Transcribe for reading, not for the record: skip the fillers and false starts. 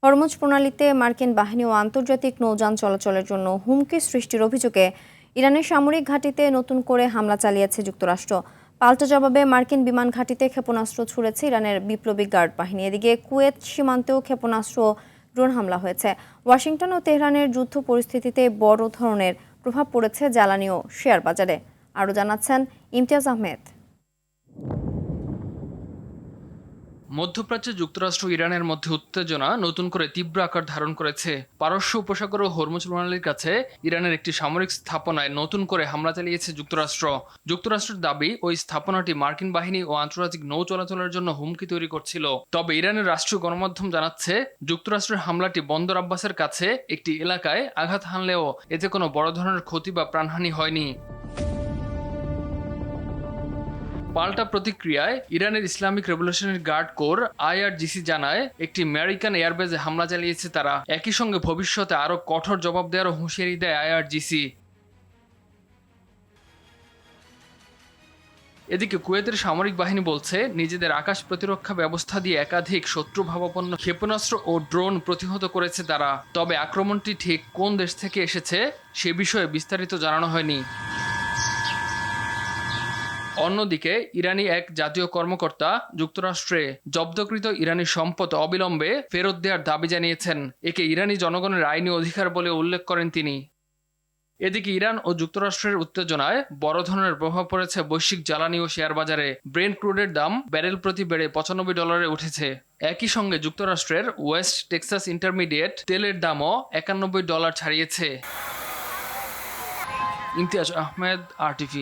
Hormuz প্রণালীতে মার্কিন বাহিনী ও আন্তর্জাতিক নৌযান চলাচলের জন্য হুমকি সৃষ্টির অভিযোগে ইরানের সামরিক ঘাঁটিতে নতুন করে হামলা চালিয়েছে যুক্তরাষ্ট্র। পাল্টা জবাবে মার্কিন বিমান ঘাঁটিতে ক্ষেপণাস্ত্র ছুড়েছে ইরানের বিপ্লবী গার্ড বাহিনী। এদিকে কুয়েত সীমান্তেও ক্ষেপণাস্ত্র ড্রোন হামলা হয়েছে। ওয়াশিংটন ও তেহরানের যুদ্ধ পরিস্থিতিতে বড় ধরনের প্রভাব পড়েছে জ্বালানি ও শেয়ার বাজারে। আরও জানাচ্ছেন ইমতিয়াজ আহমেদ। মধ্যপ্রাচ্যে যুক্তরাষ্ট্র ইরানের মধ্যে উত্তেজনা নতুন করে তীব্র আকার ধারণ করেছে। পারস্য উপসাগর ও হরমুজ প্রণালীর কাছে ইরানের একটি সামরিক স্থাপনায় নতুন করে হামলা চালিয়েছে যুক্তরাষ্ট্র। যুক্তরাষ্ট্রের দাবি, ওই স্থাপনাটি মার্কিন বাহিনী ও আন্তর্জাতিক নৌ চলাচলের জন্য হুমকি তৈরি করছিল। তবে ইরানের রাষ্ট্রীয় গণমাধ্যম জানাচ্ছে, যুক্তরাষ্ট্রের হামলাটি বন্দর আব্বাসের কাছে একটি এলাকায় আঘাত হানলেও এতে কোনো বড় ধরনের ক্ষতি বা প্রাণহানি হয়নি। পাল্টা প্রতিক্রিয়ায় ইরানের Islamic Revolutionary Guard Corps IRGC জানায়, একটি আমেরিকান এয়ারবেজে হামলা চালিয়েছে তারা। একই সঙ্গে ভবিষ্যতে আরও কঠোর জবাব দেওয়ারও হুঁশিয়ারি দেয় IRGC। এদিকে কুয়েতের সামরিক বাহিনী বলছে, নিজেদের আকাশ প্রতিরক্ষা ব্যবস্থা দিয়ে একাধিক শত্রুভাবাপন্ন ক্ষেপণাস্ত্র ও ড্রোন প্রতিহত করেছে তারা। তবে আক্রমণটি ঠিক কোন দেশ থেকে এসেছে সে বিষয়ে বিস্তারিত জানানো হয়নি। অন্যদিকে ইরানি এক জাতীয় কর্মকর্তা যুক্তরাষ্ট্রে জব্দকৃত ইরানি সম্পদ অবিলম্বে ফেরত দেওয়ার দাবি জানিয়েছেন। একে ইরানি জনগণের আইনি অধিকার বলে উল্লেখ করেন তিনি। এদিকে ইরান ও যুক্তরাষ্ট্রের উত্তেজনায় বড় ধরনের প্রভাব পড়েছে বৈশ্বিক জ্বালানি ও শেয়ার বাজারে। ব্রেন্ট ক্রুডের দাম ব্যারেল প্রতি বেড়ে $95 উঠেছে। একই সঙ্গে যুক্তরাষ্ট্রের ওয়েস্ট টেক্সাস ইন্টারমিডিয়েট তেলের দামও $91 ছাড়িয়েছে। ইমতিয়াজ আহমেদ, RTV।